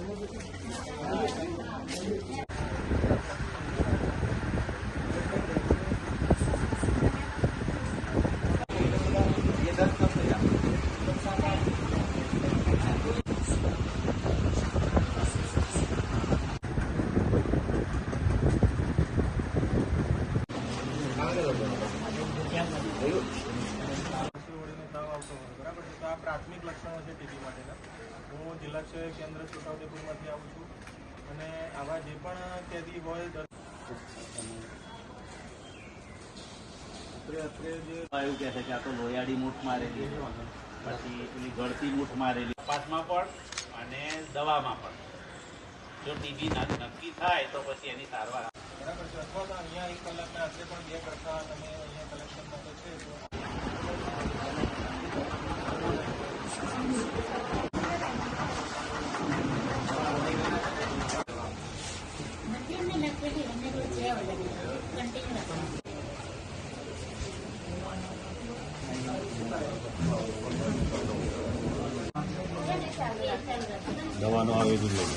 બરાબર છે, તો આ પ્રાથમિક લક્ષણો છે ટીબી માટેના. હું જિલ્લા કેન્દ્ર છોટાઉદેપુરમાંથી આવું છું અને આવા જે પણ કેદી હોય એવું કહે છે કે આ તો લોયાડી મૂઠ મારેલી, પછી પેલી ગળતી મૂઠ મારેલી, તપાસમાં પણ અને દવામાં પણ. જો ટીબી નક્કી થાય તો પછી એની સારવાર બરાબર છે. અથવા તો અહીંયા 1 કલાકના અંતે પણ 2 કરતા તમે અહીંયા કલેક્શન માટે છે તો દવાનો આવે જ લઈ